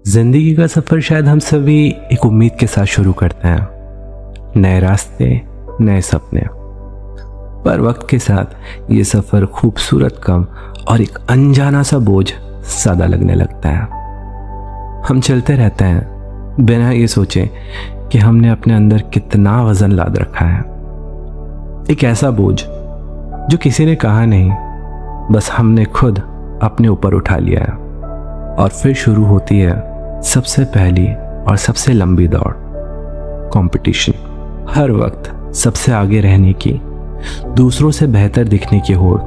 जिंदगी का सफर शायद हम सभी एक उम्मीद के साथ शुरू करते हैं, नए रास्ते, नए सपने। पर वक्त के साथ ये सफर खूबसूरत कम और एक अनजाना सा बोझ सादा लगने लगता है। हम चलते रहते हैं बिना ये सोचे कि हमने अपने अंदर कितना वजन लाद रखा है। एक ऐसा बोझ जो किसी ने कहा नहीं, बस हमने खुद अपने ऊपर उठा लिया है। और फिर शुरू होती है सबसे पहली और सबसे लंबी दौड़, कंपटीशन। हर वक्त सबसे आगे रहने की, दूसरों से बेहतर दिखने की होड़।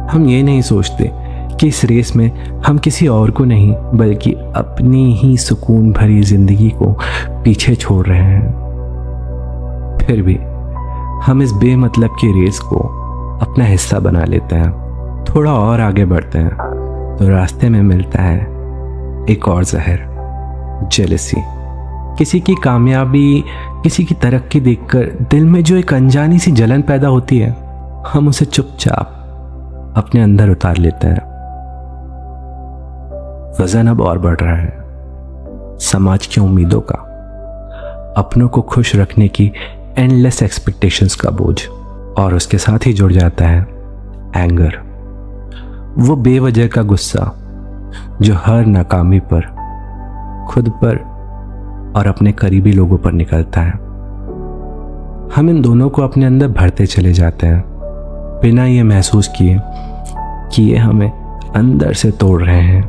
हम ये नहीं सोचते कि इस रेस में हम किसी और को नहीं बल्कि अपनी ही सुकून भरी जिंदगी को पीछे छोड़ रहे हैं। फिर भी हम इस बेमतलब की रेस को अपना हिस्सा बना लेते हैं। थोड़ा और आगे बढ़ते हैं तो रास्ते में मिलता है एक और जहर, जेलसी। किसी की कामयाबी, किसी की तरक्की देखकर दिल में जो एक अनजानी सी जलन पैदा होती है, हम उसे चुपचाप अपने अंदर उतार लेते हैं। वजन अब और बढ़ रहा है, समाज की उम्मीदों का, अपनों को खुश रखने की एंडलेस एक्सपेक्टेशंस का बोझ। और उसके साथ ही जुड़ जाता है एंगर, वो बेवजह का गुस्सा जो हर नाकामी पर, खुद पर और अपने करीबी लोगों पर निकलता है। हम इन दोनों को अपने अंदर भरते चले जाते हैं बिना ये महसूस किए कि ये हमें अंदर से तोड़ रहे हैं।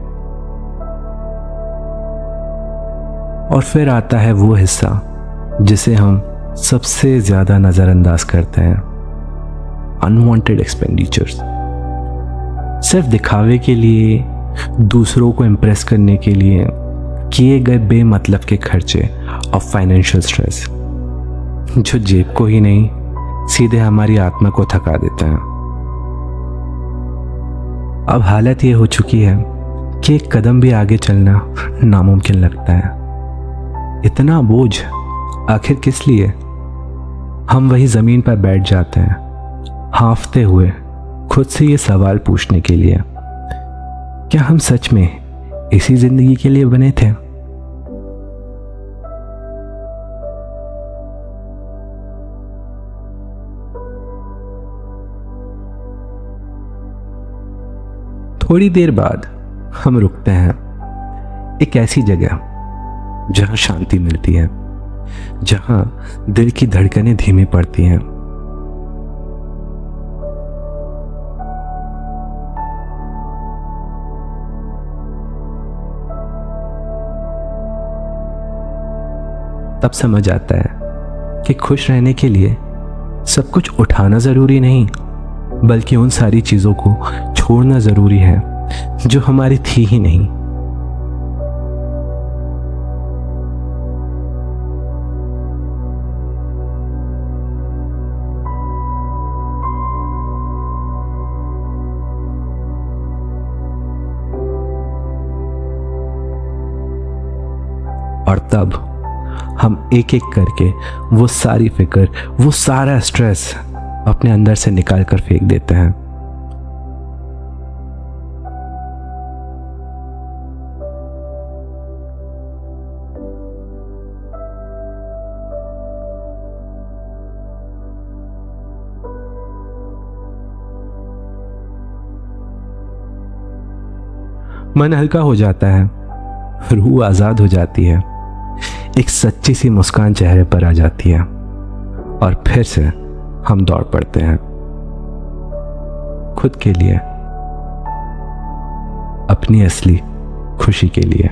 और फिर आता है वो हिस्सा जिसे हम सबसे ज्यादा नजरअंदाज करते हैं, अनवांटेड एक्सपेंडिचर्स। सिर्फ दिखावे के लिए, दूसरों को इम्प्रेस करने के लिए किए गए बेमतलब के खर्चे और फाइनेंशियल स्ट्रेस जो जेब को ही नहीं सीधे हमारी आत्मा को थका देते हैं। अब हालत ये हो चुकी है कि एक कदम भी आगे चलना नामुमकिन लगता है। इतना बोझ आखिर किस लिए? हम वही जमीन पर बैठ जाते हैं हांफते हुए, खुद से ये सवाल पूछने के लिए, क्या हम सच में इसी जिंदगी के लिए बने थे? थोड़ी देर बाद हम रुकते हैं एक ऐसी जगह जहां शांति मिलती है, जहां दिल की धड़कनें धीमी पड़ती हैं। तब समझ आता है कि खुश रहने के लिए सब कुछ उठाना जरूरी नहीं, बल्कि उन सारी चीजों को छोड़ना जरूरी है जो हमारी थी ही नहीं। और तब हम एक एक करके वो सारी फिक्र, वो सारा स्ट्रेस अपने अंदर से निकाल कर फेंक देते हैं। मन हल्का हो जाता है, रूह आजाद हो जाती है, एक सच्ची सी मुस्कान चेहरे पर आ जाती है और फिर से हम दौड़ पड़ते हैं खुद के लिए, अपनी असली खुशी के लिए।